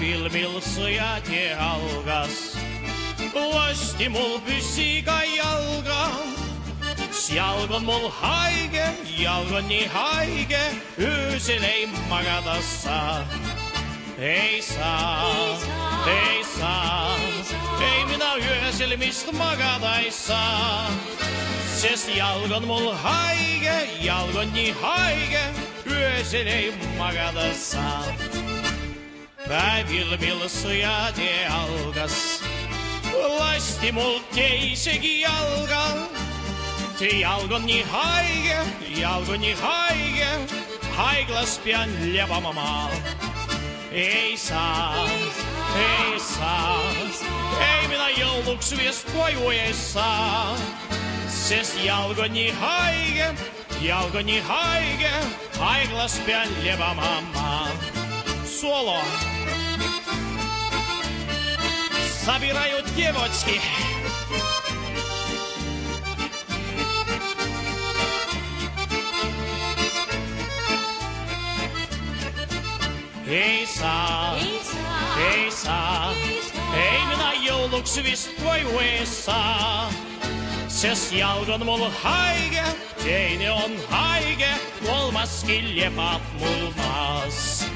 vilmilse ja tealgas. Lasti mul püssiga jalga, jalg on mul haige, jalg on nii haige, öösel ei magada saa. Ei saa, ei saa, ei mina öösel vist magada ei saa, sest jalg on mul haige, jalg on nii haige, öösel ei magada saa. Päevil mil sõjade algas, lasti mul teisegi jalga. Jalg on nii haige, jalg on nii haige, haiglas pean lebama maal. Ei saa, ei saa, ei mina jõuluks vist koju ei saa, sest jalg on nii haige, jalg on nii haige, haiglas pean lebama maal. Соло. Собирают девочки. Ei saa, ei saa, ei mina jõuluks vist koju ei saa, sest jalg on mul haige, teine on haige, kolmaski lebab mul maas.